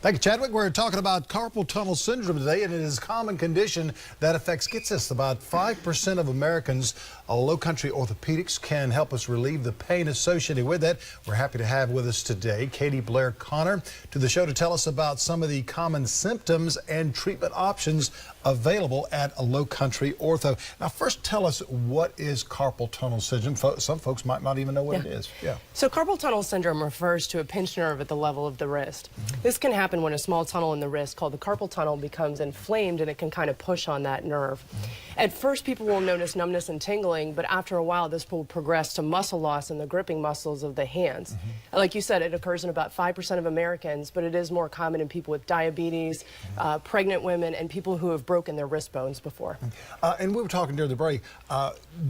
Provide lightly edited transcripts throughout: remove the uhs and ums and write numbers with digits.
Thank you, Chadwick. We're talking about carpal tunnel syndrome today, and it is a common condition that affects, gets us, about 5% of Americans. Lowcountry Orthopaedics can help us relieve the pain associated with it. We're happy to have with us today Katie Blair Connor to the show to tell us about some of the common symptoms and treatment options available at Lowcountry Ortho. Now, first tell us, what is carpal tunnel syndrome? Some folks might not even know what it is. So carpal tunnel syndrome refers to a pinched nerve at the level of the wrist. This can happen when a small tunnel in the wrist called the carpal tunnel becomes inflamed, and it can kind of push on that nerve. At first, people will notice numbness and tingling, but after a while, this will progress to muscle loss in the gripping muscles of the hands. Like you said, it occurs in about 5% of Americans, but it is more common in people with diabetes, pregnant women, and people who have broken their wrist bones before. And we were talking during the break,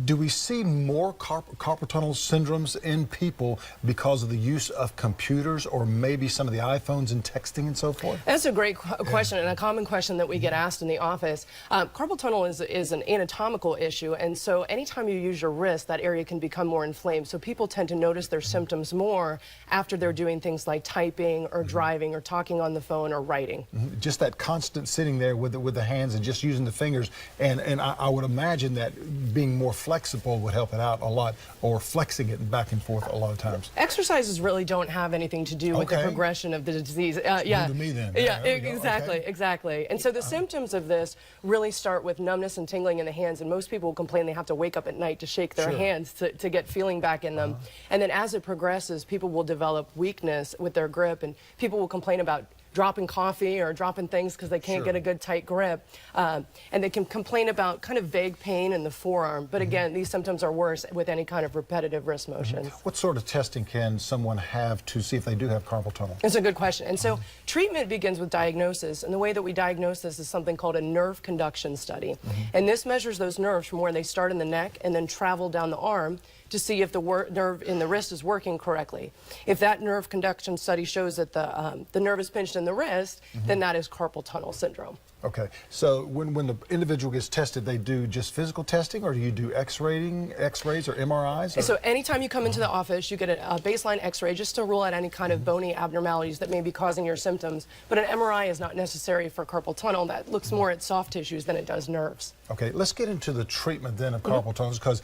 do we see more carpal tunnel syndromes in people because of the use of computers, or maybe some of the iPhones and texting and so forth? That's a great question, and a common question that we get asked in the office. Carpal tunnel is an anatomical issue, and so anytime you use your wrist, that area can become more inflamed. So people tend to notice their symptoms more after they're doing things like typing or driving or talking on the phone or writing. Just that constant sitting there with the hands and just using the fingers, and I would imagine that being more flexible would help it out a lot, or flexing it back and forth a lot of times. Exercises really don't have anything to do with the progression of the disease. Yeah. To me then. Yeah, exactly. And so the symptoms of this really start with numbness and tingling in the hands, and most people will complain they have to wake up at night to shake their hands to get feeling back in them. And then as it progresses, people will develop weakness with their grip, and people will complain about dropping coffee or dropping things because they can't get a good tight grip. And they can complain about kind of vague pain in the forearm. But again, these symptoms are worse with any kind of repetitive wrist motions. What sort of testing can someone have to see if they do have carpal tunnel? It's a good question. And so treatment begins with diagnosis. And the way that we diagnose this is something called a nerve conduction study. And this measures those nerves from where they start in the neck and then travel down the arm to see if the nerve in the wrist is working correctly. If that nerve conduction study shows that the nerve is pinched in the wrist, then that is carpal tunnel syndrome. Okay, so when the individual gets tested, they do just physical testing, or do you do x-rays or MRIs? Or? So anytime you come into the office, you get a baseline x-ray just to rule out any kind of bony abnormalities that may be causing your symptoms. But an MRI is not necessary for carpal tunnel. That looks more at soft tissues than it does nerves. Okay, let's get into the treatment then of carpal tunnels, because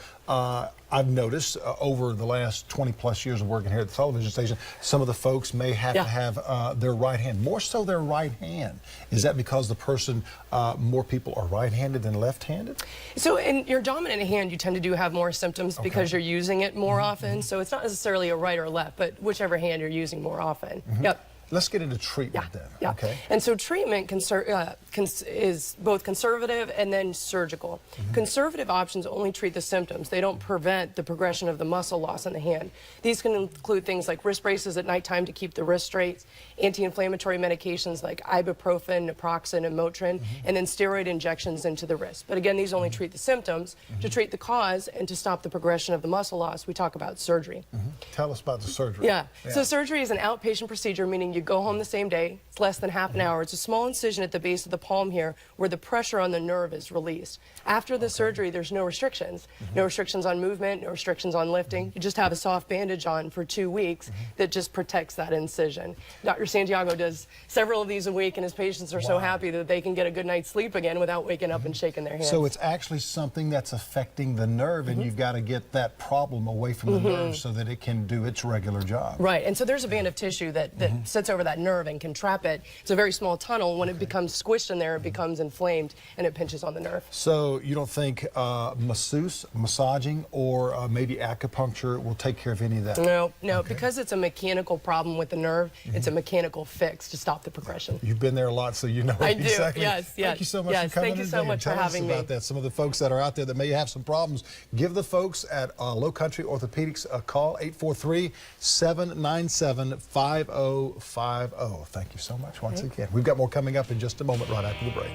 I've noticed over the last 20+ years of working here at the television station, some of the folks may have to have their right hand, more so their right hand. Is that because the person, more people are right-handed than left-handed? So in your dominant hand, you tend to have more symptoms because you're using it more often. So it's not necessarily a right or left, but whichever hand you're using more often. Let's get into treatment then. Okay. And so treatment is both conservative and then surgical. Conservative options only treat the symptoms. They don't prevent the progression of the muscle loss in the hand. These can include things like wrist braces at nighttime to keep the wrist straight, anti-inflammatory medications like ibuprofen, naproxen, and Motrin, and then steroid injections into the wrist. But again, these only treat the symptoms. To treat the cause and to stop the progression of the muscle loss, we talk about surgery. Tell us about the surgery. So surgery is an outpatient procedure, meaning you go home the same day. It's less than half an hour. It's a small incision at the base of the palm here where the pressure on the nerve is released. After the surgery, there's no restrictions. No restrictions on movement, no restrictions on lifting. You just have a soft bandage on for 2 weeks that just protects that incision. Dr. Santiago does several of these a week, and his patients are so happy that they can get a good night's sleep again without waking up and shaking their hands. So it's actually something that's affecting the nerve, and you've got to get that problem away from the nerve so that it can do its regular job. Right, and so there's a band of tissue that sits over that nerve and can trap it. It's a very small tunnel. When it becomes squished in there, it becomes inflamed and it pinches on the nerve. So you don't think massaging, or maybe acupuncture will take care of any of that? No, because it's a mechanical problem with the nerve, it's a mechanical fix to stop the progression. You've been there a lot, so you know exactly. Yes. Thank you so much for coming in. Thank you so much for having me. About that. Some of the folks that are out there that may have some problems, give the folks at Lowcountry Orthopaedics a call, 843-797-5050. Thank you so much once again. We've got more coming up in just a moment right after the break.